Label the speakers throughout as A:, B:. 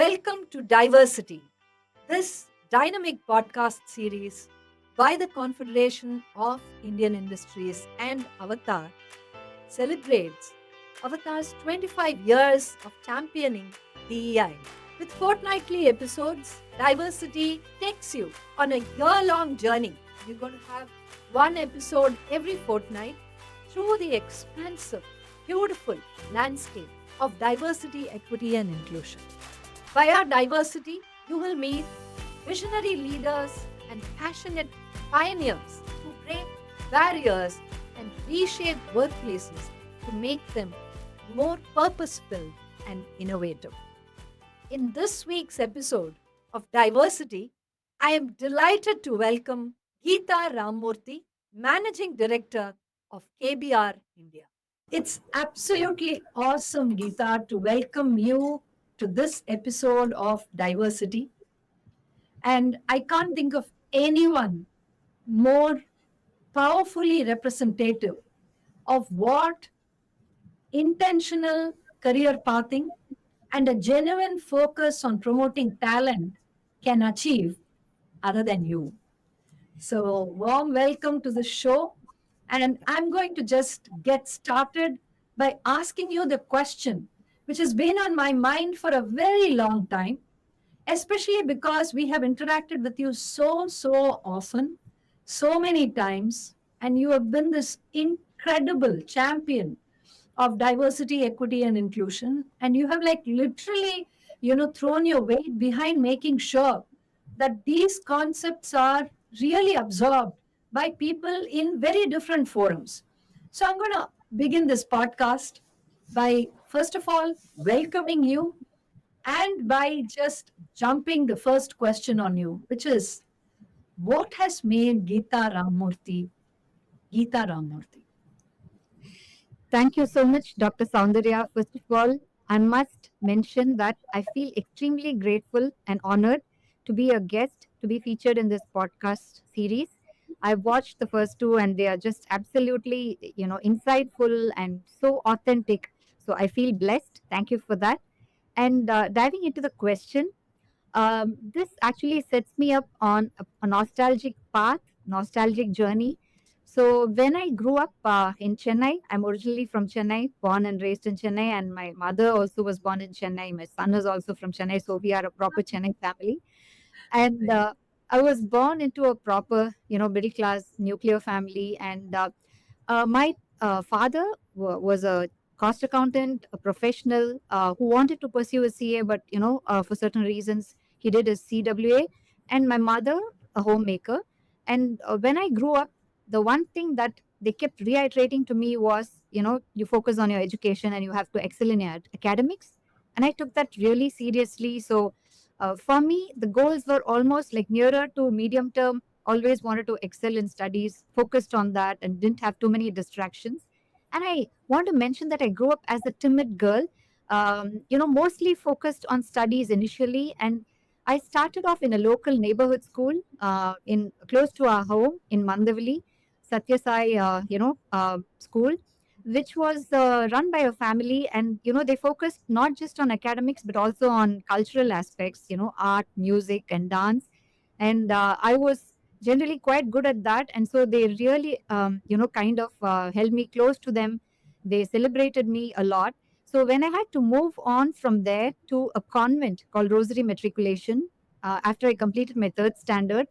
A: Welcome to Diversity, this dynamic podcast series by the Confederation of Indian Industries and Avatar celebrates Avatar's 25 years of championing DEI. With fortnightly episodes, Diversity takes you on a year long journey. You're going to have one episode every fortnight through the expansive, beautiful landscape of diversity, equity, and inclusion. Via diversity, you will meet visionary leaders and passionate pioneers who break barriers and reshape workplaces to make them more purpose filled and innovative. In this week's episode of Diversity, I am delighted to welcome Geeta Ramamurthy, Managing Director of KBR India. It's absolutely awesome, Geeta, to welcome you to this episode of Diversity. And I can't think of anyone more powerfully representative of what intentional career pathing and a genuine focus on promoting talent can achieve other than you. So, warm welcome to the show. And I'm going to just get started by asking you the question which has been on my mind for a very long time, especially because we have interacted with you so often, so many times, and you have been this incredible champion of diversity, equity, and inclusion. And you have like literally, thrown your weight behind making sure that these concepts are really absorbed by people in very different forums. So I'm going to begin this podcast by, first of all, welcoming you and by just jumping the first question on you, which is what has made Geeta Ramamurthy?
B: Thank you so much, Dr. Soundarya. First of all, I must mention that I feel extremely grateful and honored to be a guest, to be featured in this podcast series. I've watched the first two and they are just absolutely, insightful and so authentic. So I feel blessed. Thank you for that. And diving into the question, this actually sets me up on a nostalgic path, nostalgic journey. So when I grew up in Chennai, I'm originally from Chennai, born and raised in Chennai, and my mother also was born in Chennai. My son is also from Chennai, so we are a proper Chennai family. And I was born into a proper, middle class nuclear family, and my father was a cost accountant, a professional who wanted to pursue a CA, but for certain reasons, he did his CWA. And my mother, a homemaker. And when I grew up, the one thing that they kept reiterating to me was, you focus on your education and you have to excel in your academics. And I took that really seriously. So for me, the goals were almost like nearer to medium term. Always wanted to excel in studies, focused on that, and didn't have too many distractions. And I want to mention that I grew up as a timid girl, mostly focused on studies initially. And I started off in a local neighborhood school in close to our home in Mandavali, Satya Sai, school, which was run by a family. And, they focused not just on academics, but also on cultural aspects, art, music, and dance. And I was generally quite good at that. And so they really, kind of held me close to them. They celebrated me a lot. So when I had to move on from there to a convent called Rosary Matriculation, after I completed my third standard,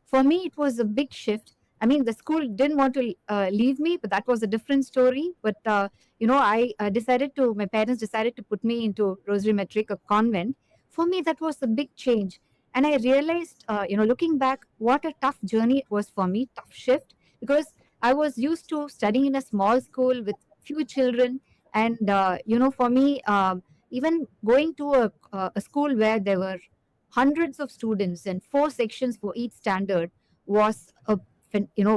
B: for me it was a big shift. I mean, the school didn't want to leave me, but that was a different story. But I my parents decided to put me into Rosary Metric, a convent. For me, that was a big change, and I realized, looking back, what a tough journey it was for me, tough shift, because I was used to studying in a small school with few children, and for me, even going to a school where there were hundreds of students and four sections for each standard was a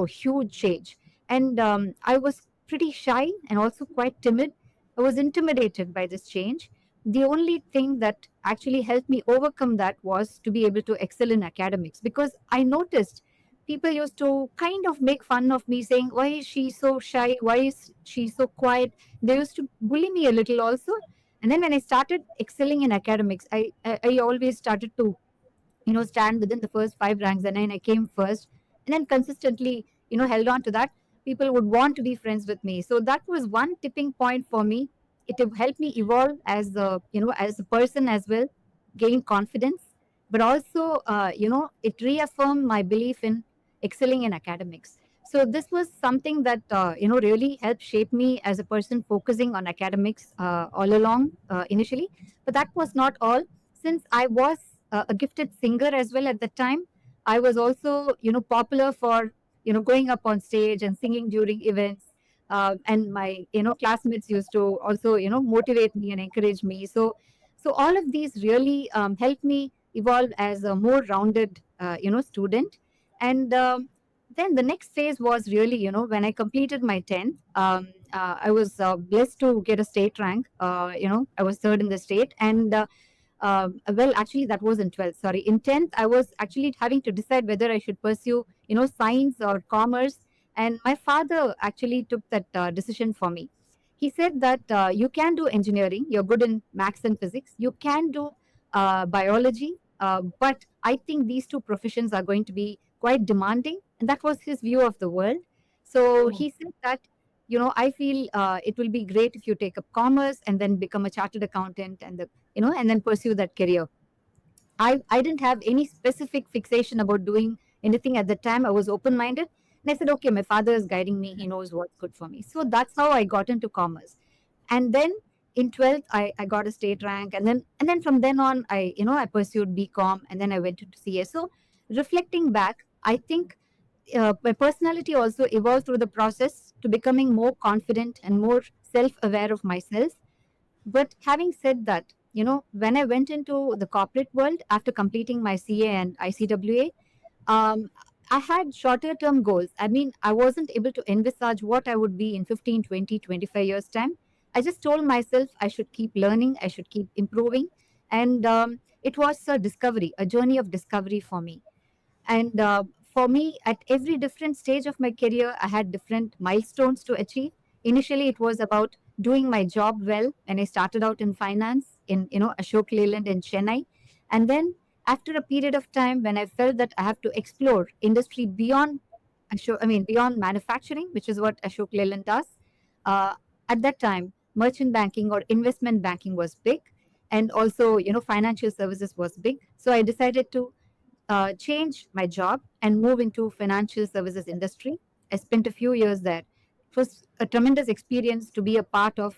B: huge change. And I was pretty shy and also quite timid. I was intimidated by this change. The only thing that actually helped me overcome that was to be able to excel in academics, because I noticed people used to kind of make fun of me, saying, why is she so shy, why is she so quiet? They used to bully me a little also. And then when I started excelling in academics, I always started to stand within the first five ranks, and then I came first, and then consistently held on to that. People would want to be friends with me, so that was one tipping point for me. It helped me evolve as a as a person as well, gain confidence, but also it reaffirmed my belief in excelling in academics. So this was something that really helped shape me as a person, focusing on academics all along initially. But that was not all. Since I was a gifted singer as well at the time, I was also popular for going up on stage and singing during events. And my classmates used to also motivate me and encourage me. So all of these really helped me evolve as a more rounded student. And then the next phase was really when I completed my 10th. I was blessed to get a state rank. I was third in the state. And well, actually, that was in 12th. Sorry. In 10th, I was actually having to decide whether I should pursue, science or commerce. And my father actually took that decision for me. He said that you can do engineering, you're good in maths and physics, you can do biology, but I think these two professions are going to be quite demanding. And that was his view of the world. So
A: Oh,
B: he said that I feel it will be great if you take up commerce and then become a chartered accountant, and then pursue that career. I didn't have any specific fixation about doing anything at the time. I was open minded. And I said, okay, my father is guiding me. He knows what's good for me. So that's how I got into commerce. And then in 12th, I got a state rank. And then from then on, I pursued BCom, and then I went into CA. So reflecting back, I think my personality also evolved through the process to becoming more confident and more self aware of myself. But having said that, when I went into the corporate world after completing my CA and ICWA, I had shorter term goals. I mean, I wasn't able to envisage what I would be in 15, 20, 25 years' time. I just told myself I should keep learning, I should keep improving. And it was a discovery, a journey of discovery for me. And for me, at every different stage of my career, I had different milestones to achieve. Initially, it was about doing my job well when I started out in finance in Ashok Leyland in Chennai. And then after a period of time when I felt that I have to explore industry beyond beyond manufacturing, which is what Ashok Leyland does. Uh, at that time, merchant banking or investment banking was big, and also financial services was big. So I decided to change my job and move into financial services industry. I spent a few years there. It was a tremendous experience to be a part of,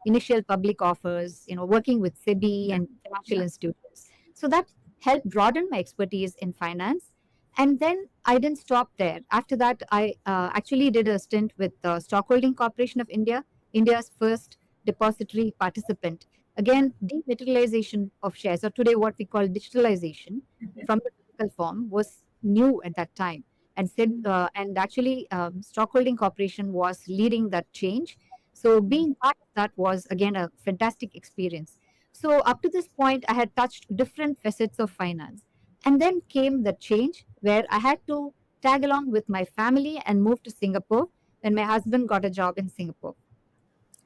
B: initial public offers, working with SEBI and financial institutions. So that helped broaden my expertise in finance. And then I didn't stop there. After that, I actually did a stint with the Stockholding Corporation of India, India's first depository participant. Again, dematerialization of shares, or today what we call digitalization, from the physical form was new at that time. And and actually stockholding corporation was leading that change. So being part of that was again a fantastic experience. So up to this point I had touched different facets of finance, and then came the change where I had to tag along with my family and move to Singapore when my husband got a job in Singapore.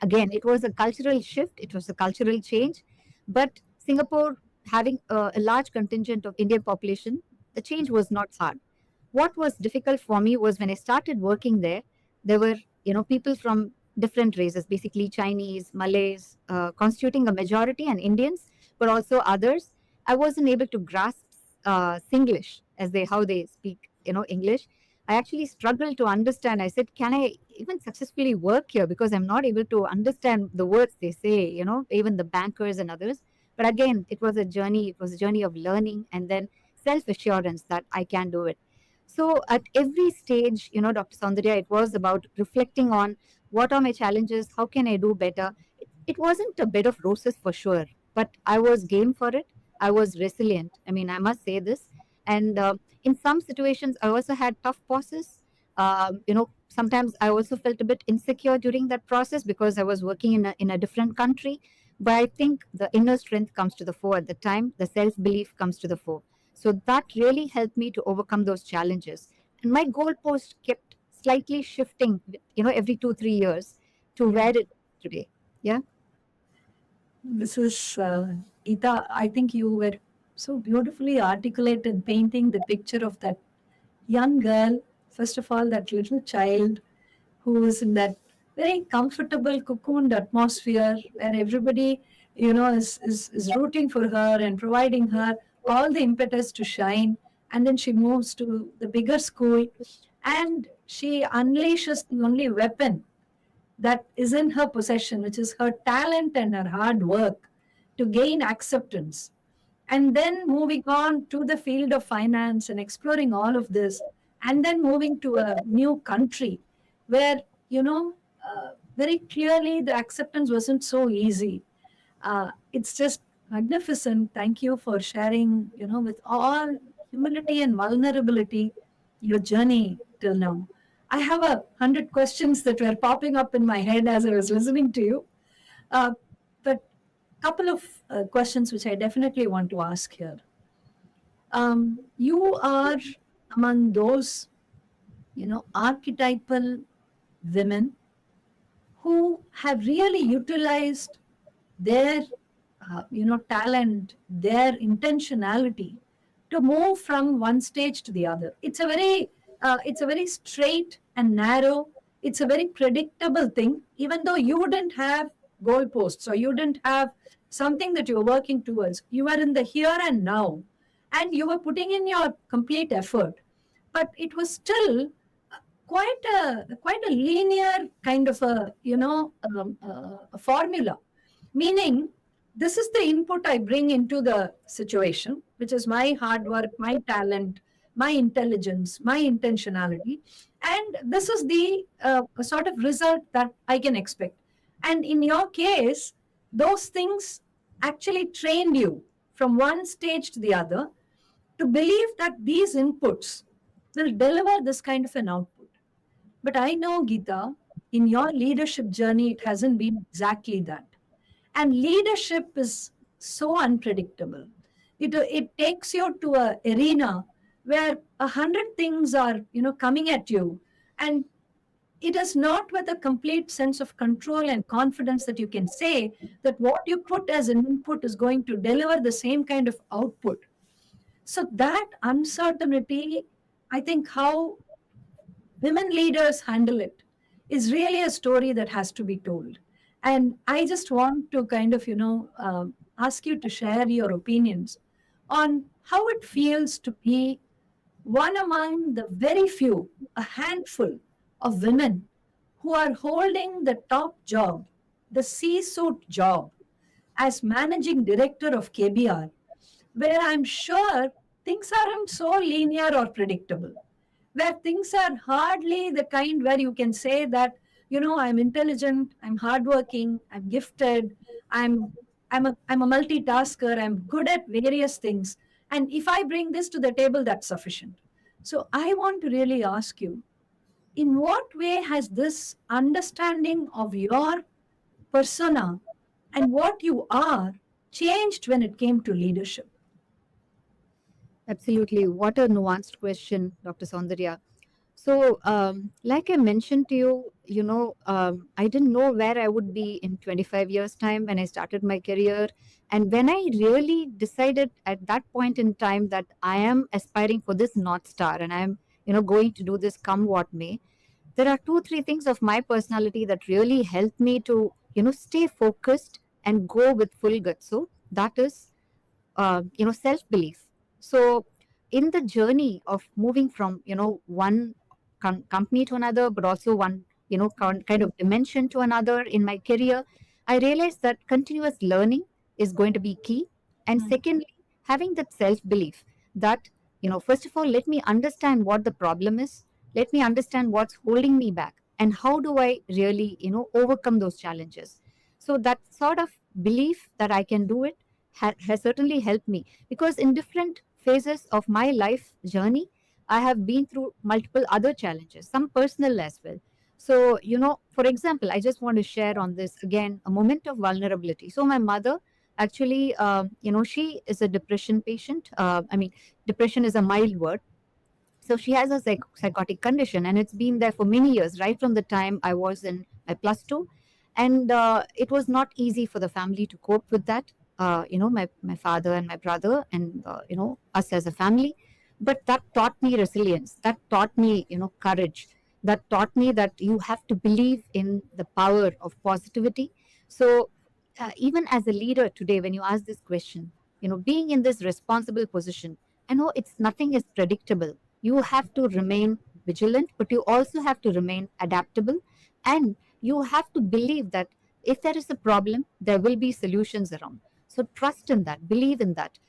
B: Again, it was a cultural shift, it was a cultural change. But Singapore, having a large contingent of Indian population, the change was not hard. What was difficult for me was when I started working there, there were people from different races, basically Chinese, Malays, constituting a majority, and Indians, but also others. I wasn't able to grasp Singlish as they how they speak English. I actually struggled to understand. I said, can I even successfully work here? Because I'm not able to understand the words they say, even the bankers and others. But again, it was a journey. It was a journey of learning and then self assurance that I can do it. So at every stage, Dr. Soundarya, it was about reflecting on what are my challenges? How can I do better? It wasn't a bed of roses for sure, but I was game for it. I was resilient. I mean, I must say this. And in some situations, I also had tough pauses. Sometimes I also felt a bit insecure during that process because I was working in a different country. But I think the inner strength comes to the fore at the time, the self belief comes to the fore. So that really helped me to overcome those challenges. And my goalpost kept slightly shifting, every 2, 3 years to
A: yeah.
B: where it is today. Yeah.
A: This is, Ita, I think you were so beautifully articulated painting the picture of that young girl, first of all, that little child who is in that very comfortable, cocooned atmosphere where everybody, is rooting for her and providing her all the impetus to shine. And then she moves to the bigger school and she unleashes the only weapon that is in her possession, which is her talent and her hard work to gain acceptance. And then moving on to the field of finance and exploring all of this, and then moving to a new country where, very clearly the acceptance wasn't so easy. It's just magnificent. Thank you for sharing, with all humility and vulnerability, your journey till now. I have 100 questions that were popping up in my head as I was listening to you. Uh, but couple of questions which I definitely want to ask here. You are among those, archetypal women who have really utilized their talent, their intentionality to move from one stage to the other. It's a very straight and narrow, it's a very predictable thing, even though you wouldn't have goalposts or you didn't have something that you're working towards. You are in the here and now, and you were putting in your complete effort, but it was still quite a linear kind of a formula, meaning this is the input I bring into the situation, which is my hard work, my talent, my intelligence, my intentionality, and this is the sort of result that I can expect. And in your case, those things actually trained you from one stage to the other to believe that these inputs will deliver this kind of an output. But I know, Geeta, in your leadership journey, it hasn't been exactly that. And leadership is so unpredictable. It takes you to a arena where 100 things are, coming at you. And it is not with a complete sense of control and confidence that you can say that what you put as an input is going to deliver the same kind of output. So that uncertainty, I think how women leaders handle it is really a story that has to be told. And I just want to kind of, ask you to share your opinions on how it feels to be one among the very few, a handful of women who are holding the top job, the C-suite job as managing director of KBR, where I'm sure things aren't so linear or predictable, where things are hardly the kind where you can say that, I'm intelligent, I'm hardworking, I'm gifted, I'm a multitasker, I'm good at various things. And if I bring this to the table, that's sufficient. So I want to really ask you, in what way has this understanding of your persona and what you are changed when it came to leadership?
B: Absolutely. What a nuanced question, Dr. Saundarya. So, like I mentioned to you, I didn't know where I would be in 25 years' time when I started my career. And when I really decided at that point in time that I am aspiring for this North Star and I'm, going to do this come what may, there are two, three things of my personality that really helped me to, stay focused and go with full gut. So, that is self belief. So in the journey of moving from one company to another, but also one kind of dimension to another in my career, I realized that continuous learning is going to be key. And secondly, having that self belief that first of all, let me understand what the problem is, let me understand what's holding me back, and how do I really overcome those challenges. So that sort of belief that I can do it has certainly helped me, because in different phases of my life journey, I have been through multiple other challenges, some personal as well. So, for example, I just want to share on this again a moment of vulnerability. So, my mother actually, she is a depression patient. I mean, depression is a mild word. So, she has a psychotic condition, and it's been there for many years, right from the time I was in my plus two. And it was not easy for the family to cope with that. My father and my brother and us as a family. But that taught me resilience. That taught me courage. That taught me that you have to believe in the power of positivity. So even as a leader today, when you ask this question, being in this responsible position, I know it's nothing is predictable. You have to remain vigilant, but you also have to remain adaptable, and you have to believe that if there is a problem, there will be solutions around. So trust in that, believe in that.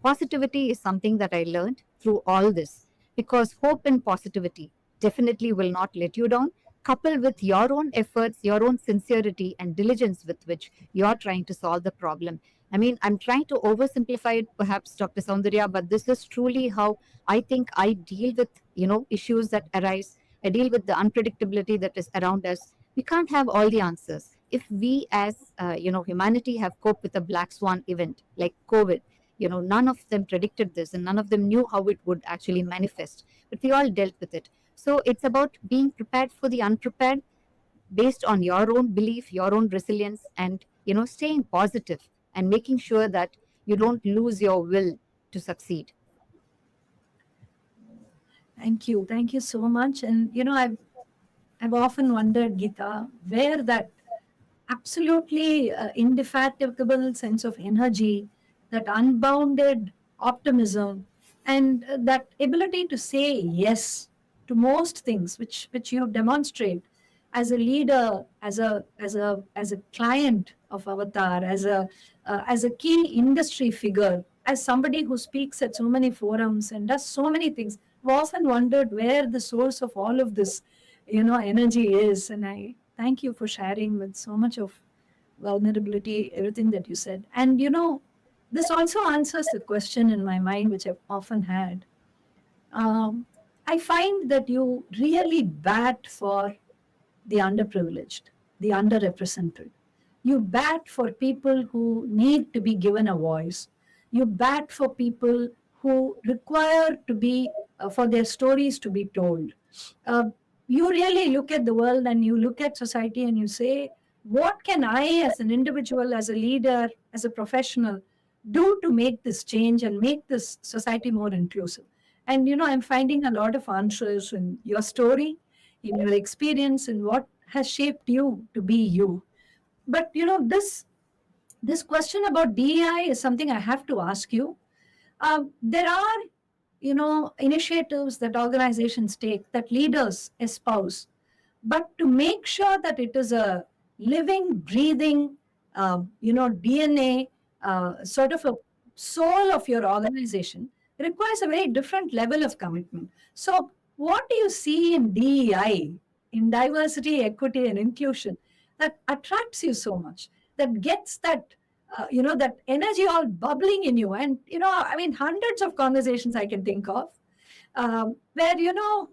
B: Positivity is something that I learned through all this, because hope and positivity definitely will not let you down. Coupled with your own efforts, your own sincerity and diligence with which you're trying to solve the problem. I mean, I'm trying to oversimplify it, perhaps, Dr. Soundarya, but this is truly how I think I deal with, issues that arise. I deal with the unpredictability that is around us. We can't have all the answers. If we, as humanity, have coped with a black swan event like COVID, none of them predicted this, and none of them knew how it would actually manifest. But we all dealt with it. So it's about being prepared for the unprepared, based on your own belief, your own resilience, and staying positive and making sure that you don't lose your will to succeed.
A: Thank you so much. And I've often wondered, Geeta, where that absolutely indefatigable sense of energy, that unbounded optimism, and that ability to say yes to most things, which you demonstrate as a leader, as a client of Avatar, as a key industry figure, as somebody who speaks at so many forums and does so many things. I've often wondered where the source of all of this, energy is. And I thank you for sharing with so much of vulnerability, everything that you said. And this also answers the question in my mind, which I've often had. Um, I find that you really bat for the underprivileged, the underrepresented. You bat for people who need to be given a voice. You bat for people who require to be, for their stories to be told. Uh, you really look at the world and you look at society and you say, what can I, as an individual, as a leader, as a professional, do to make this change and make this society more inclusive? And, I'm finding a lot of answers in your story, in your experience, in what has shaped you to be you. But this question about DEI is something I have to ask you. There are initiatives that organizations take, that leaders espouse, but to make sure that it is a living, breathing, DNA, sort of a soul of your organization, requires a very different level of commitment. So, what do you see in DEI, in diversity, equity, and inclusion, that attracts you so much, that gets that energy all bubbling in you? And I mean, hundreds of conversations I can think of, where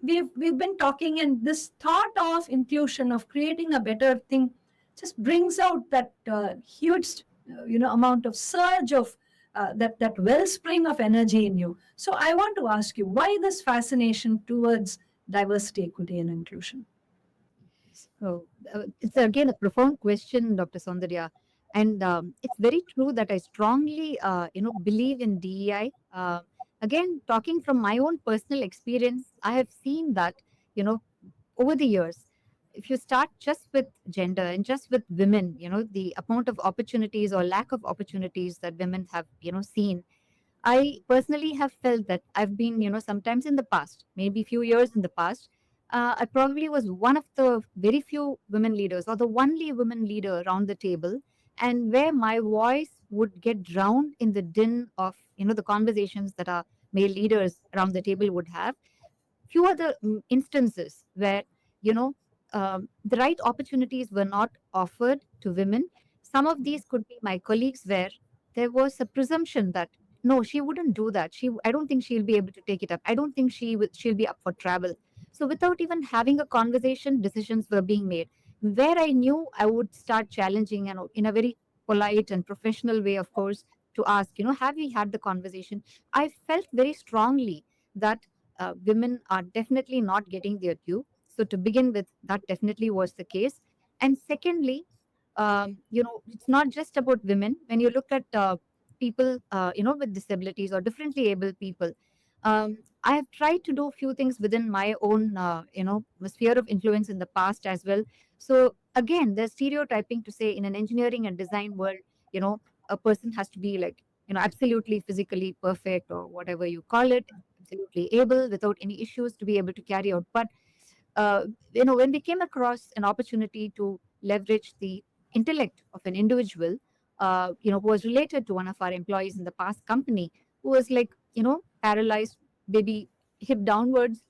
A: we've been talking, and this thought of inclusion, of creating a better thing, just brings out that huge amount of surge of that wellspring of energy in you. So I want to ask you, why this fascination towards diversity, equity, and inclusion?
B: So it's again a profound question, Dr. Soundarya. And it's very true that I strongly, believe in DEI. Again, talking from my own personal experience, I have seen that, you know, over the years, if you start just with gender and just with women, the amount of opportunities or lack of opportunities that women have, seen. I personally have felt that I've been, sometimes in the past, maybe a few years in the past, I probably was one of the very few women leaders or the only women leader around the table, and where my voice would get drowned in the din of, the conversations that our male leaders around the table would have. Few other instances where, you know, the right opportunities were not offered to women. Some of these could be my colleagues, where there was a presumption that no, she wouldn't do that. I don't think she'll be able to take it up. I don't think she'll be up for travel. So without even having a conversation, decisions were being made. Where I knew I would start challenging, and in a very polite and professional way, of course, to ask, have we had the conversation? I felt very strongly that women are definitely not getting their due. So to begin with, that definitely was the case. And secondly, it's not just about women. When you look at people, with disabilities or differently able people, I have tried to do a few things within my own, sphere of influence in the past as well. So again, there's stereotyping to say in an engineering and design world, you know, a person has to be like, absolutely physically perfect or whatever you call it, absolutely able without any issues to be able to carry out. But when we came across an opportunity to leverage the intellect of an individual, who was related to one of our employees in the past company, who was like, paralyzed, maybe hip downwards.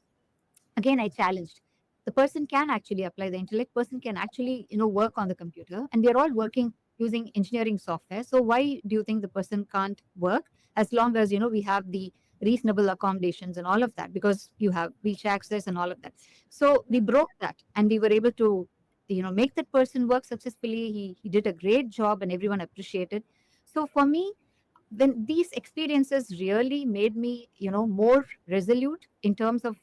B: Again, I challenged. The person can actually apply the intellect. Person can actually, work on the computer, and we are all working using engineering software. So why do you think the person can't work as long as we have the reasonable accommodations and all of that, because you have reach access and all of that. So we broke that, and we were able to make that person work successfully. He did a great job, and everyone appreciated. So for me, when these experiences really made me more resolute in terms of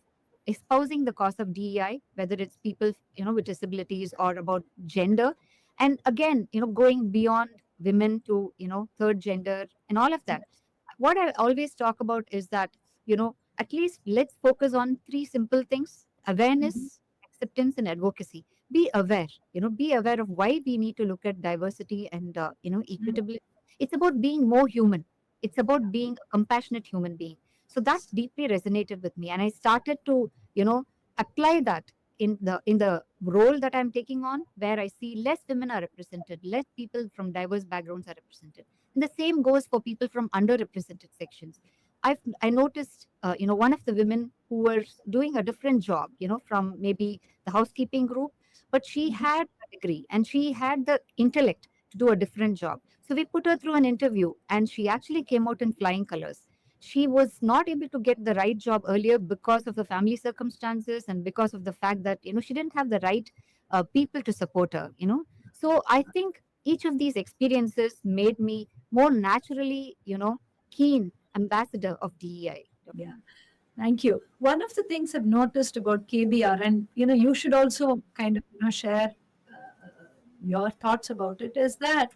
B: espousing the cause of DEI, whether it's people with disabilities or about gender, and again going beyond women to third gender and all of that. What I always talk about is that at least let's focus on three simple things:
A: Mhm.
B: awareness, acceptance, and advocacy. Be aware, be aware of why we need to look at diversity and equitability. It's about being more human. It's about being a compassionate human being. So that deeply resonated with me, and I started to apply that in the role that I'm taking on, where I see less women are represented, less people from diverse backgrounds are represented, and the same goes for people from underrepresented sections. I noticed, one of the women who was doing a different job, from maybe the housekeeping group, but she
A: Mhm.
B: had a degree and she had the intellect to do a different job. So we put her through an interview, and she actually came out in flying colors. She was not able to get the right job earlier because of the family circumstances and because of the fact that she didn't have the right people to support her. So I think each of these experiences made me more naturally, keen ambassador of DEI.
A: Yeah. Thank you. One of the things I've noticed about KBR, and you should also kind of share your thoughts about it, is that,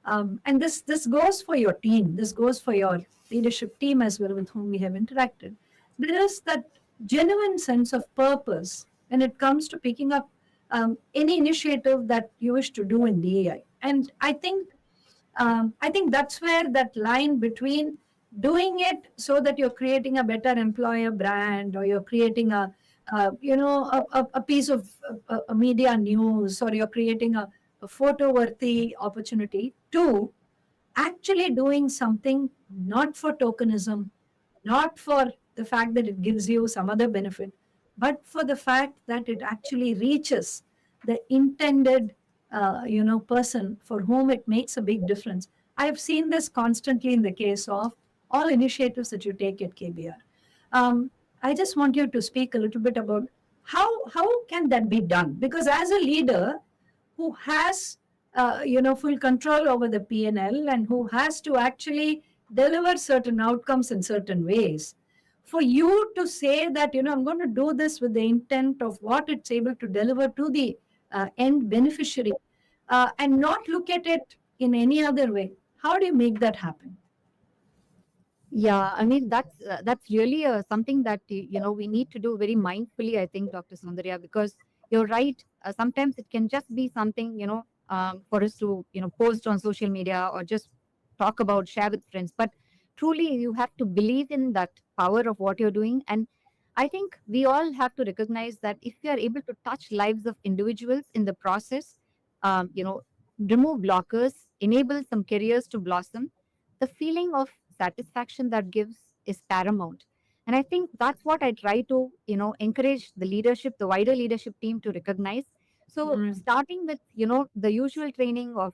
A: and this goes for your team, this goes for your leadership team as well with whom we have interacted. There is that genuine sense of purpose when it comes to picking up any initiative that you wish to do in DEI, and I think that's where that line between doing it so that you're creating a better employer brand, or you're creating a piece of a media news, or you're creating a photo worthy opportunity, to actually doing something not for tokenism, not for the fact that it gives you some other benefit, but for the fact that it actually reaches the intended, person for whom it makes a big difference. I have seen this constantly in the case of all initiatives that you take at KBR. I just want you to speak a little bit about how can that be done? Because as a leader who has full control over the P&L, and who has to actually deliver certain outcomes in certain ways, for you to say that I'm going to do this with the intent of what it's able to deliver to the end beneficiary, and not look at it in any other way, how do you make that happen?
B: Yeah, I mean that's really something that we need to do very mindfully. I think, Dr. Sundarya, because you're right. Sometimes it can just be something for us to post on social media or just talk about, share with friends. But truly, you have to believe in that power of what you're doing. And I think we all have to recognize that if we are able to touch lives of individuals in the process, um, you know, remove blockers, enable some careers to blossom, the feeling of satisfaction that gives is paramount. And I think that's what I try to encourage the leadership, the wider leadership team, to recognize. So
A: Mm.
B: starting with the usual training of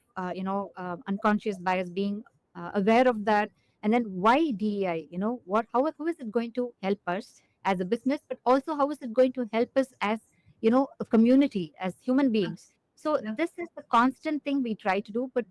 B: unconscious bias, being aware of that, and then why DEI, what how is it going to help us as a business, but also how is it going to help us as a community, as human beings. So
A: Yeah.
B: this is the constant thing we try to do. But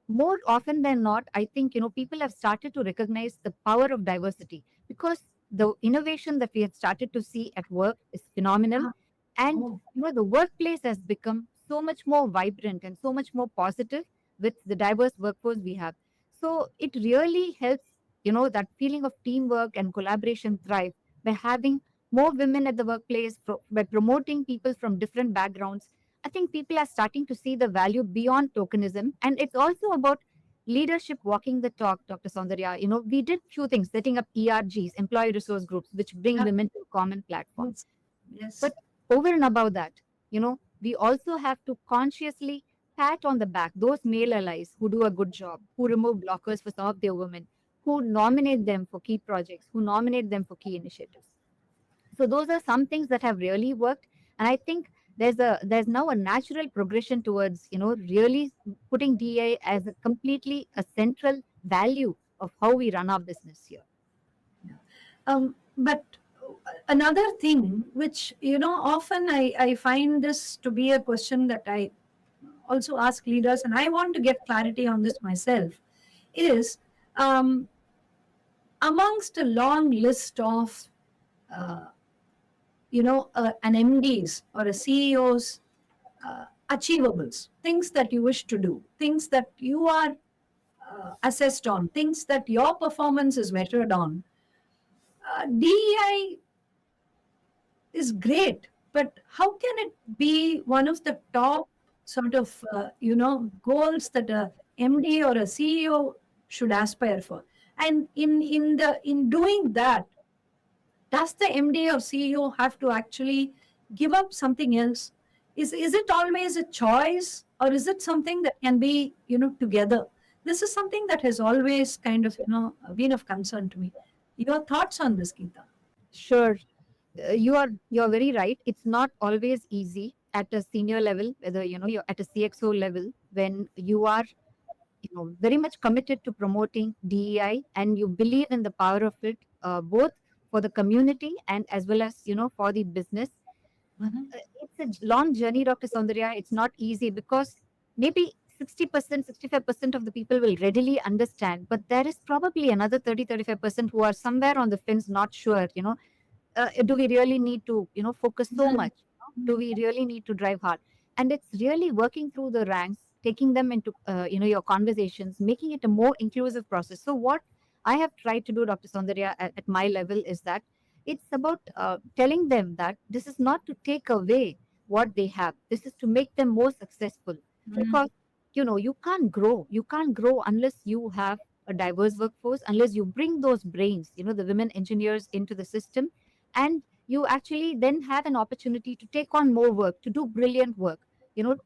B: more often than not, I think people have started to recognize the power of diversity, because the innovation that we have started to see at work is phenomenal.
A: Ah,
B: And
A: oh,
B: the workplace has become so much more vibrant and so much more positive with the diverse workforce we have. So it really helps, that feeling of teamwork and collaboration thrive by having more women at the workplace, by promoting people from different backgrounds. I think people are starting to see the value beyond tokenism. And it's also about leadership walking the talk, Dr. Soundarya. We did few things, setting up ERGs, employee resource groups, which bring
A: Yeah.
B: women to a common platform.
A: Yes. Yes.
B: But over and above that, we also have to consciously pat on the back those male allies who do a good job, who remove blockers for some of their women, who nominate them for key projects, who nominate them for key initiatives. So those are some things that have really worked. And I think there's now a natural progression towards, really putting DA as a completely a central value of how we run our business here.
A: But another thing, which often I find this to be a question that I also ask leaders, and I want to get clarity on this myself, is um, amongst a long list of uh, an MD's or a CEO's achievables, things that you wish to do, things that you are assessed on, things that your performance is measured on. DEI is great, but how can it be one of the top sort of goals that a MD or a CEO should aspire for? And in doing that, does the MD or CEO have to actually give up something else? Is it always a choice, or is it something that can be together? This is something that has always kind of been of concern to me. Your thoughts on this, Geeta?
B: Sure. You're very right. It's not always easy at a senior level, whether you're at a CXO level, when you are very much committed to promoting DEI and you believe in the power of it, both for the community and as well as for the business. It's a long journey, Dr. Soundarya. It's not easy because maybe 60%, 65% of the people will readily understand, but there is probably another 30, 35% who are somewhere on the fence, not sure, do we really need to focus so much? Do we really need to drive hard? And it's really working through the ranks, taking them into your conversations, making it a more inclusive process. So what I have tried to do, Dr. Soundarya, at my level, is that it's about telling them that this is not to take away what they have, this is to make them more successful. Because you can't grow unless you have a diverse workforce, unless you bring those brains, the women engineers into the system, and you actually then have an opportunity to take on more work, to do brilliant work.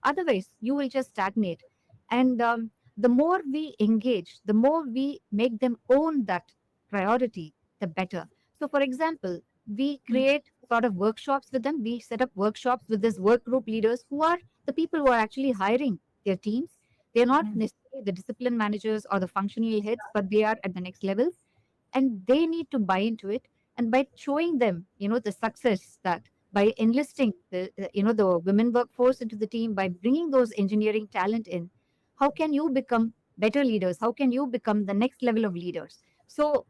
B: Otherwise you will just stagnate. And the more we engage, the more we make them own that priority, the better. So for example, we create sort of workshops with them. We set up workshops with these work group leaders who are the people who are actually hiring their teams. They're not necessarily the discipline managers or the functional heads, but they are at the next levels, and they need to buy into it. And by showing them the success, that by enlisting the women workforce into the team, by bringing those engineering talent in, how can you become better leaders? How can you become the next level of leaders? So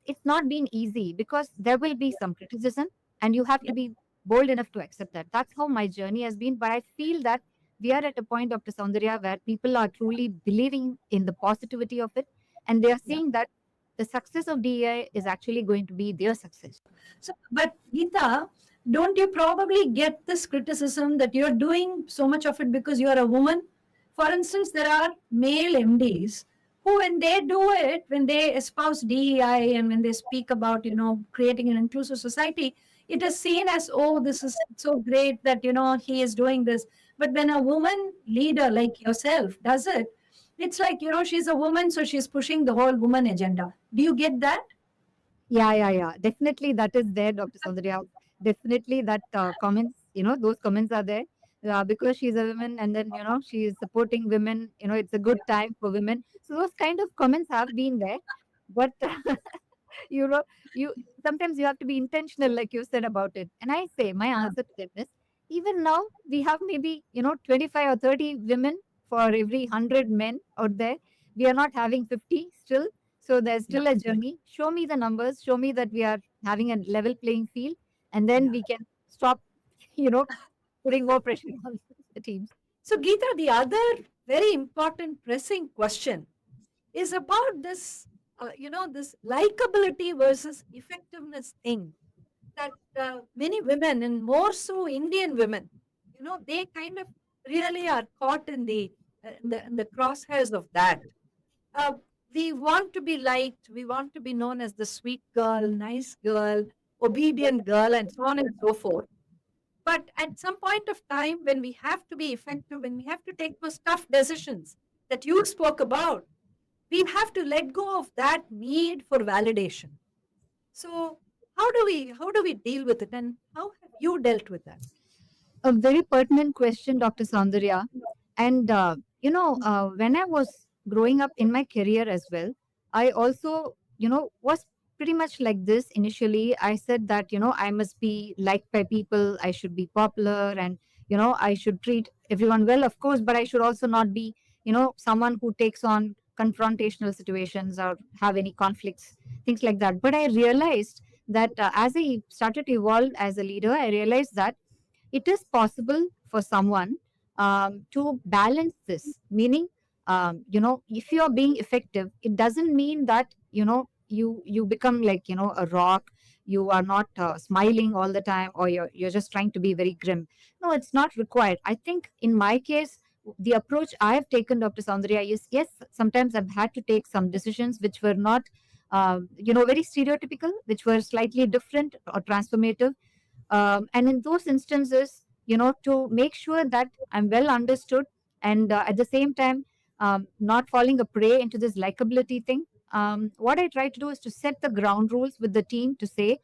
B: it's not been easy because there will be some criticism, and you have to be bold enough to accept that. That's how my journey has been. But I feel that we are at a point, Dr. Soundarya, where people are truly believing in the positivity of it, and they are seeing that the success of DEI is actually going to be their success.
A: So, but Geeta, don't you probably get this criticism that you're doing so much of it because you're a woman? For instance, there are male MDs who, when they do it, when they espouse DEI and when they speak about, creating an inclusive society, it is seen as, oh, this is so great that, he is doing this. But when a woman leader like yourself does it, it's like, she's a woman, so she's pushing the whole woman agenda. Do you get that?
B: Yeah. Definitely that is there, Dr. Soundarya. Definitely that comments, those comments are there. Because she's a woman, and then, she is supporting women, it's a good time for women. So those kind of comments have been there. But, you know, you sometimes you have to be intentional, like you said about it. And I say, my answer to them is, even now, we have maybe, 25 or 30 women for every 100 men out there. We are not having 50 still. So there's
A: Yeah.
B: still a journey. Show me the numbers, show me that we are having a level playing field, and then
A: Yeah.
B: we can stop, you know, putting more pressure on the teams.
A: So, Geeta, the other very important pressing question is about this, this likability versus effectiveness thing that many women, and more so Indian women, they kind of really are caught in the crosshairs of that. Uh, we want to be liked. We want to be known as the sweet girl, nice girl, obedient girl, and so on and so forth. But at some point of time, when we have to be effective, when we have to take those tough decisions that you spoke about, we have to let go of that need for validation. So, how do we deal with it, and how have you dealt with that?
B: A very pertinent question, Dr. Soundarya. And, when I was growing up in my career as well, I also, was pretty much like this initially. I said that, I must be liked by people, I should be popular, and, I should treat everyone well, of course, but I should also not be, someone who takes on confrontational situations or have any conflicts, things like that. But I realized that as I started to evolve as a leader, I realized that it is possible for someone to balance this, meaning if you are being effective, it doesn't mean that you become like a rock. You are not smiling all the time, or you're just trying to be very grim. No, it's not required. I think in my case, the approach I have taken, Dr. Soundarya, is yes, sometimes I've had to take some decisions which were not very stereotypical, which were slightly different or transformative. And in those instances, to make sure that I'm well understood, and at the same time, not falling a prey into this likability thing, what I try to do is to set the ground rules with the team to say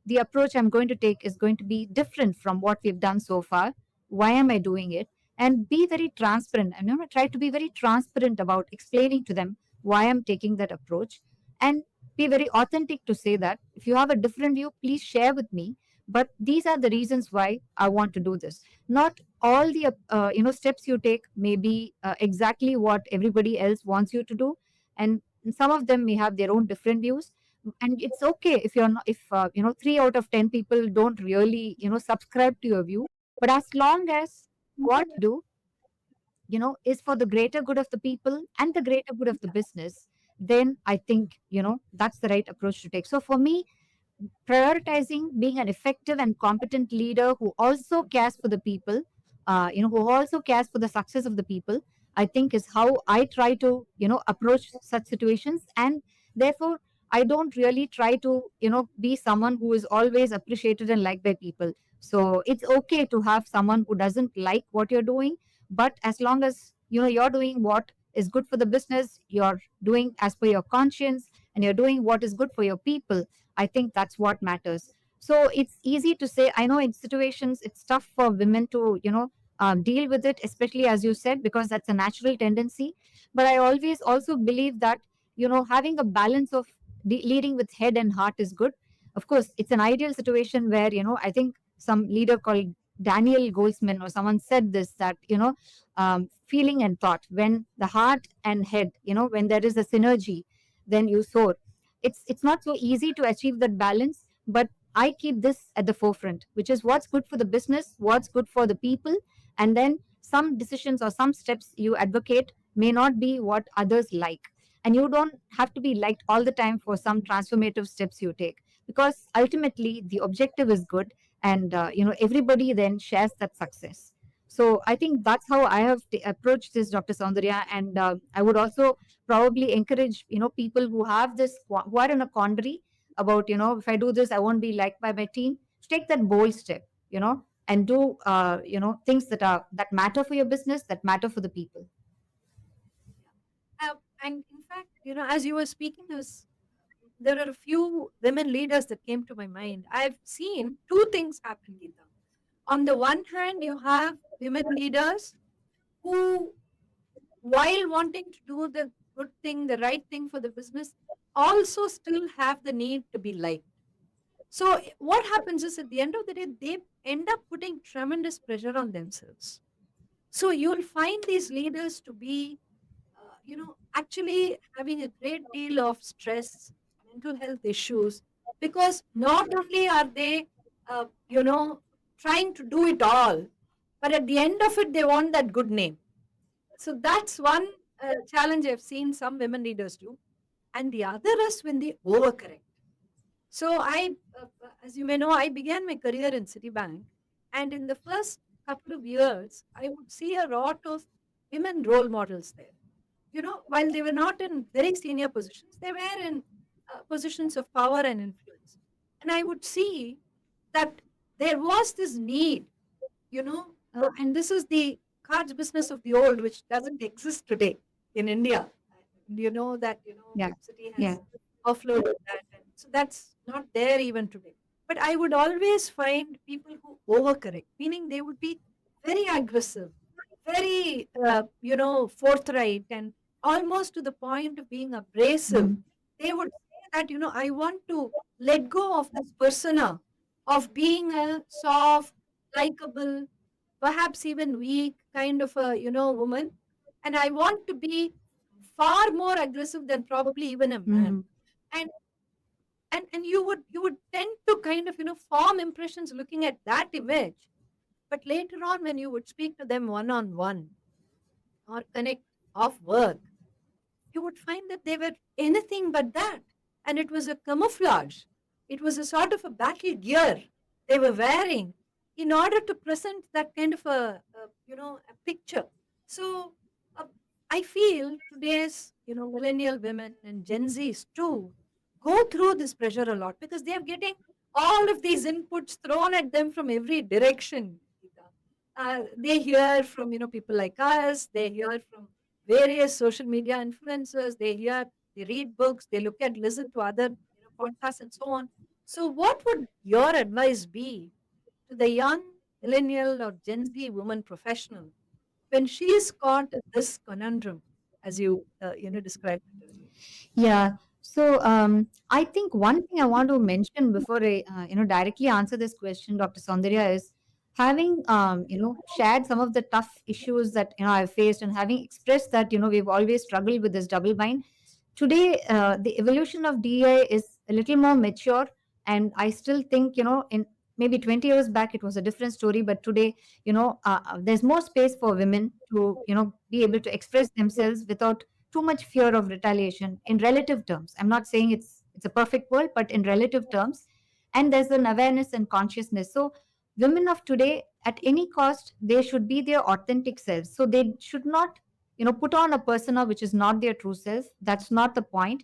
B: the approach I'm going to take is going to be different from what we've done so far. Why am I doing it? And be very transparent. I'm going to try to be very transparent about explaining to them why I'm taking that approach, and be very authentic to say that if you have a different view, please share with me, but these are the reasons why I want to do this. Not all the steps you take may be exactly what everybody else wants you to do, and some of them may have their own different views. And it's okay if you're not, if 3 out of 10 people don't really subscribe to your view, but as long as what you do is for the greater good of the people and the greater good of the business, then I think that's the right approach to take. So for me, prioritizing being an effective and competent leader who also cares for the people, who also cares for the success of the people, I think is how I try to, approach such situations. And therefore, I don't really try to, be someone who is always appreciated and liked by people. So it's okay to have someone who doesn't like what you're doing, but as long as, you're doing what is good for the business, you're doing as per your conscience, and you're doing what is good for your people, I think that's what matters. So it's easy to say. I know in situations it's tough for women to, deal with it, especially as you said, because that's a natural tendency. But I always also believe that, having a balance of leading with head and heart is good. Of course, it's an ideal situation where, I think some leader called Daniel Goldsman or someone said this, that, feeling and thought, when the heart and head, when there is a synergy, then you soar. It's not so easy to achieve that balance, but I keep this at the forefront, which is what's good for the business, what's good for the people. And then some decisions or some steps you advocate may not be what others like, and you don't have to be liked all the time for some transformative steps you take, because ultimately the objective is good, and everybody then shares that success. So I think that's how I have approached this, Dr. Soundarya. And I would also probably encourage people who have this, who are in a quandary about, if I do this I won't be liked by my team, take that bold step, and do things that matter for your business, that matter for the people.
A: And in fact, as you were speaking, there are a few women leaders that came to my mind. I've seen two things happen, Geeta. On the one hand, you have women leaders who, while wanting to do the good thing, the right thing for the business, also still have the need to be liked. So, what happens is at the end of the day, they end up putting tremendous pressure on themselves. So, you'll find these leaders to be, actually having a great deal of stress, mental health issues, because not only are they, uh, you know, trying to do it all, but at the end of it, they want that good name. So that's one challenge I've seen some women leaders do. And the other is when they overcorrect. So as you may know, I began my career in Citibank, and in the first couple of years, I would see a lot of women role models there. While they were not in very senior positions, they were in positions of power and influence. And I would see that there was this need, and this is the cards business of the old, which doesn't exist today in India. And you know that,
B: Yeah.
A: City
B: Yeah.
A: has offloaded that. And so that's not there even today. But I would always find people who overcorrect, meaning they would be very aggressive, very, forthright, and almost to the point of being abrasive.
B: Mhm.
A: They would say that, I want to let go of this persona of being a soft, likable, perhaps even weak kind of a, woman. And I want to be far more aggressive than probably even a man.
B: Mhm.
A: And and you would tend to kind of, form impressions looking at that image. But later on, when you would speak to them one on one or connect off work, you would find that they were anything but that. And it was a camouflage. It was a sort of a battle gear they were wearing in order to present that kind of a picture. So uh, I feel today's, millennial women and Gen Zs too go through this pressure a lot because they are getting all of these inputs thrown at them from every direction. Geeta. They hear from, people like us. They hear from various social media influencers. They read books, they listen to other, podcasts and so on. So, what would your advice be to the young millennial or Gen Z woman professional when she is caught in this conundrum, as you described it earlier?
B: Yeah. So I think one thing I want to mention before I directly answer this question, Dr. Saundarya, is having shared some of the tough issues that I've faced, and having expressed that we've always struggled with this double bind. Today, the evolution of DEI is a little more mature, and I still think in maybe 20 years back it was a different story, but today there's more space for women to be able to express themselves without too much fear of retaliation in relative terms. I'm not saying it's a perfect world, but in relative terms. And there's an awareness and consciousness. So women of today, at any cost, they should be their authentic selves. So they should not put on a persona which is not their true self. That's not the point.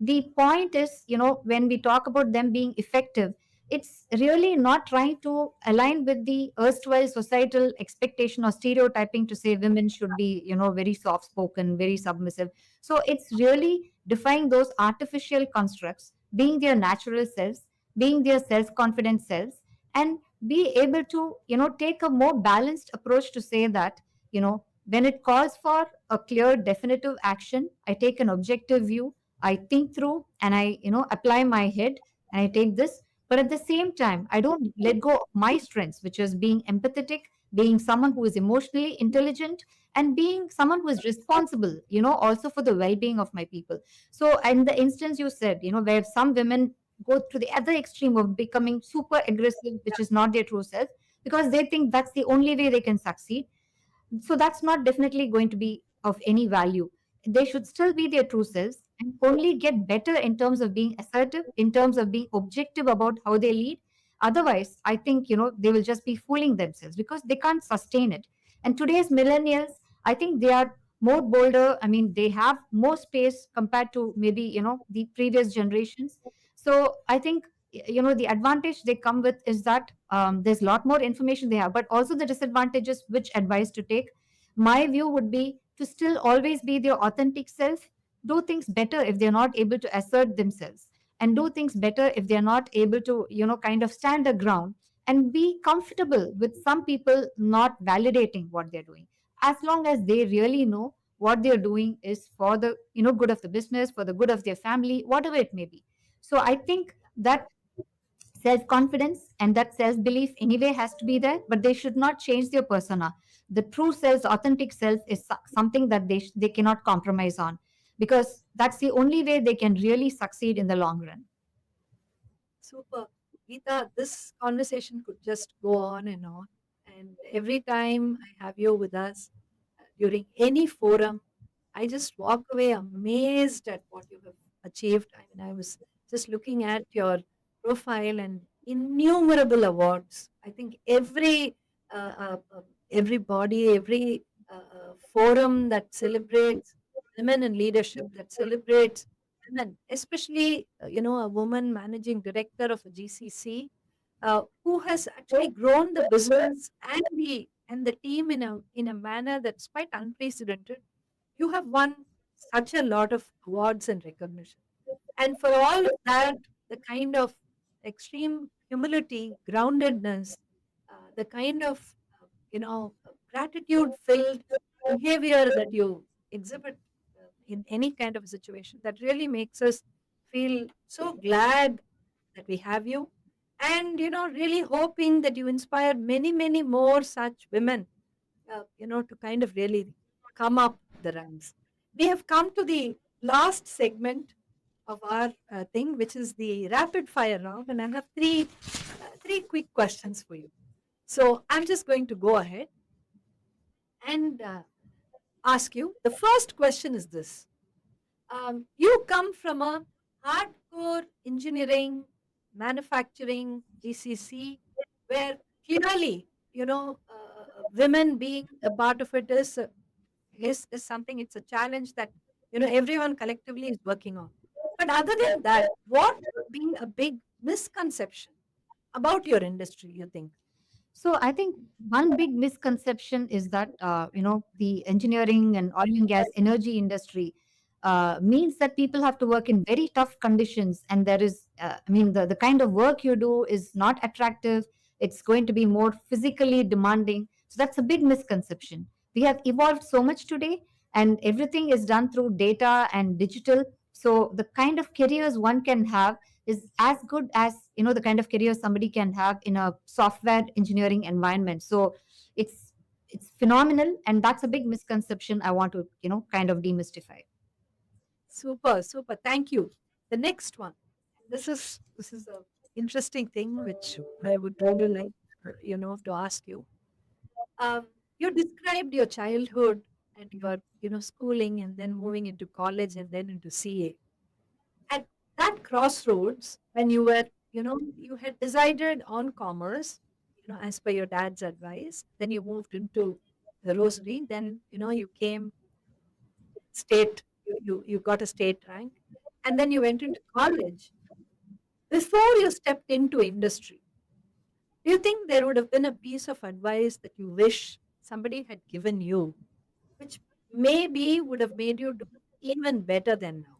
B: The point is, when we talk about them being effective, it's really not trying to align with the erstwhile societal expectation or stereotyping to say women should be very soft spoken, very submissive. So it's really defying those artificial constructs, being their natural selves, being their self confident selves, and be able to take a more balanced approach to say that when it calls for a clear definitive action, I take an objective view, I think through, and I apply my head, and I take this. But at the same time, I don't let go of my strengths, which is being empathetic, being someone who is emotionally intelligent, and being someone who is responsible, also for the well-being of my people. So in the instance you said, where some women go to the other extreme of becoming super aggressive, which is not their true self, because they think that's the only way they can succeed. So that's not definitely going to be of any value. They should still be their true selves and only get better in terms of being assertive, in terms of being objective about how they lead. Otherwise, I think they will just be fooling themselves because they can't sustain it. And today's millennials, I think they are more bolder. I mean, they have more space compared to maybe the previous generations. So I think the advantage they come with is that there's a lot more information they have, but also the disadvantages, which advice to take. My view would be to still always be their authentic self, do things better if they're not able to assert themselves, and do things better if they're not able to kind of stand their ground, and be comfortable with some people not validating what they're doing, as long as they really know what they're doing is for the good of the business, for the good of their family, whatever it may be. So I think that self confidence and that self belief anyway has to be there, but they should not change their persona. The true self, authentic self, is something that they cannot compromise on, because that's the only way they can really succeed in the long run.
A: Super. Geeta, this conversation could just go on and on. And every time I have you with us during any forum, I just walk away amazed at what you have achieved. I mean, I was just looking at your profile and innumerable awards. I think every body, every forum that celebrates women in leadership, that celebrates women, especially a woman managing director of a GCC, who has actually grown the business and the team in a manner that's quite unprecedented. You have won such a lot of awards and recognition. And for all of that, the kind of extreme humility, groundedness, the kind of, gratitude filled behavior that you exhibit in any kind of situation, that really makes us feel so glad that we have you. And, really hoping that you inspire many, many more such women to kind of really come up the ranks. We have come to the last segment of our thing, which is the rapid fire round, and I have three quick questions for you. So I'm just going to go ahead and ask you. The first question is this: you come from a hardcore engineering, manufacturing GCC, where clearly, women being a part of it is something. It's a challenge that everyone collectively is working on. But other than that, what would be a big misconception about your industry, you think?
B: So I think one big misconception is that the engineering and oil and gas energy industry means that people have to work in very tough conditions, and there is, the kind of work you do is not attractive. It's going to be more physically demanding. So that's a big misconception. We have evolved so much today, and everything is done through data and digital. So the kind of careers one can have is as good as the kind of career somebody can have in a software engineering environment. So it's phenomenal, and that's a big misconception I want to kind of demystify.
A: Super, super. Thank you. The next one. This is a interesting thing which I would really like to ask you. Um, you described your childhood and your schooling and then moving into college and then into CA. At that crossroads, when you had decided on commerce, as per your dad's advice, then you moved into the rosary, then you came state, you got a state rank, and then you went into college. Before you stepped into industry, do you think there would have been a piece of advice that you wish somebody had given you, which maybe would have made you do even better than now?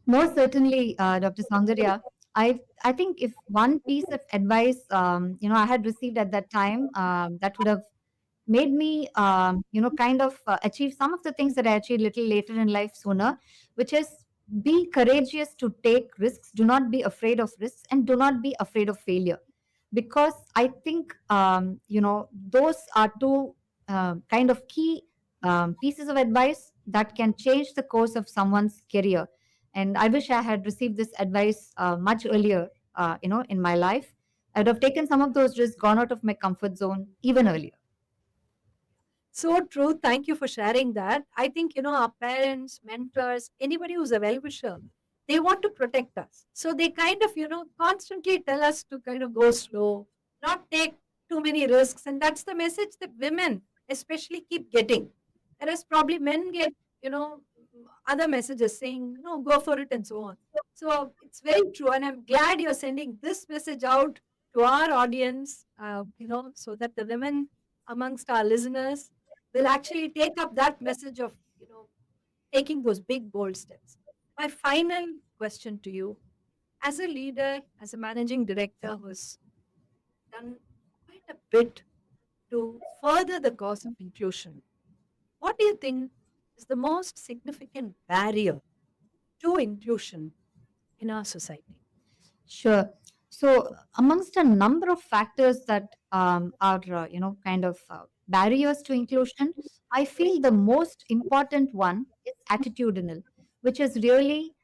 B: Most certainly, Dr. Soundarya. I think if one piece of advice I had received at that time, that would have made me kind of achieve some of the things that I achieved little later in life sooner, which is be courageous to take risks, do not be afraid of risks, and do not be afraid of failure. Because I think those are two kind of key pieces of advice that can change the course of someone's career. And I wish I had received this advice much earlier in my life. I'd have taken some of those risks, gone out of my comfort zone even earlier.
A: So true. Thank you for sharing that. I think, our parents, mentors, anybody who's a well wisher, they want to protect us. So they kind of, constantly tell us to kind of go slow, not take too many risks. And that's the message that women especially keep getting. Whereas probably men get, other messages saying, no, go for it and so on. So it's very true. And I'm glad you're sending this message out to our audience, so that the women amongst our listeners will actually take up that message of taking those big bold steps. My final question to you, as a leader, as a managing director who's done quite a bit to further the cause of inclusion, what do you think is the most significant barrier to inclusion in our society?
B: Sure. So, amongst a number of factors that are, kind of barriers to inclusion, I feel the most important one is attitudinal, which is really,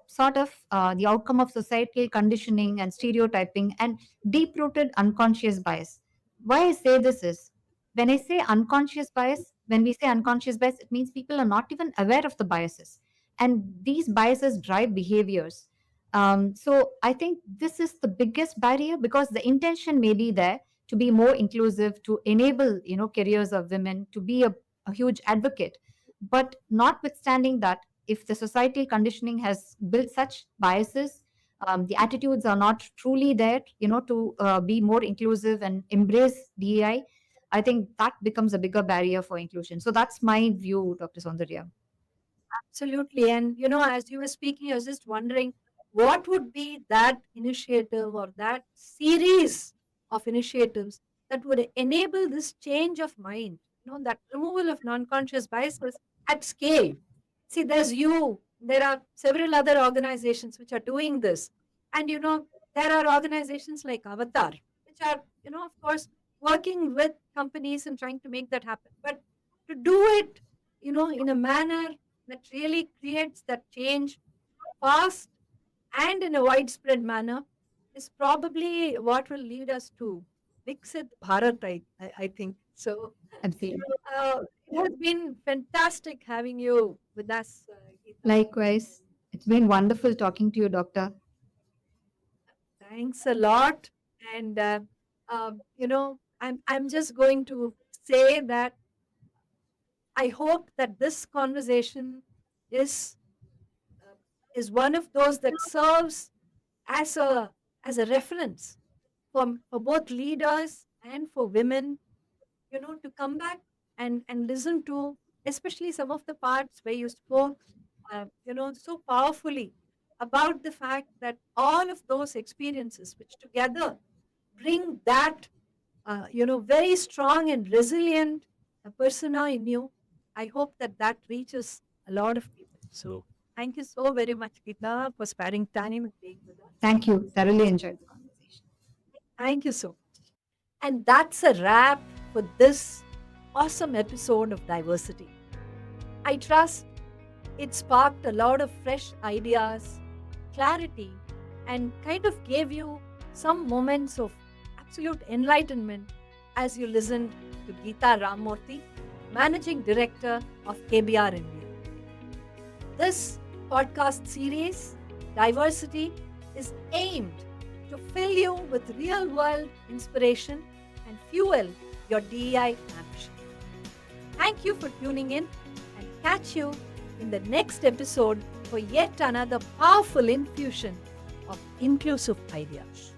B: sort of the outcome of societal conditioning and stereotyping and deep rooted unconscious bias. why I say this is, when I say unconscious bias, when we say unconscious bias, it means people are not even aware of the biases. And these biases drive behaviors. So I think this is the biggest barrier, because the intention may be there to be more inclusive, to enable, careers of women, to be a huge advocate. But notwithstanding that, if the societal conditioning has built such biases, the attitudes are not truly there, to be more inclusive and embrace DEI, I think that becomes a bigger barrier for inclusion. So that's my view, Dr. Soundarya.
A: Absolutely. And, as you were speaking, I was just wondering what would be that initiative or that series of initiatives that would enable this change of mind, that removal of non conscious biases at scale. See, there are several other organizations which are doing this. And, there are organizations like Avatar, which are, of course, working with companies and trying to make that happen. But to do it, in a manner that really creates that change fast and in a widespread manner is probably what will lead us to Viksit Bharat, I think. So,
B: Absolutely.
A: it has been fantastic having you with us, Geeta.
B: Likewise, it's been wonderful talking to you, Doctor.
A: Thanks a lot. And, I'm just going to say that I hope that this conversation is uh, is one of those that serves as a reference for both leaders and for women, to come back and listen to, especially some of the parts where you spoke, so powerfully about the fact that all of those experiences, which together bring that, very strong and resilient persona in you. I hope that that reaches a lot of people. So thank you so very much, Geeta, for sparing time and being with us.
B: Thank you. Thoroughly enjoyed the conversation.
A: Thank you so much. And that's a wrap for this awesome episode of Diversity. I trust it sparked a lot of fresh ideas, clarity, and kind of gave you some moments of absolute enlightenment as you listened to Geeta Rammurthy, Managing Director of KBR India. This podcast series, Diversity, is aimed to fill you with real world inspiration and fuel your DEI ambition. Thank you for tuning in, and catch you in the next episode for yet another powerful infusion of inclusive ideas.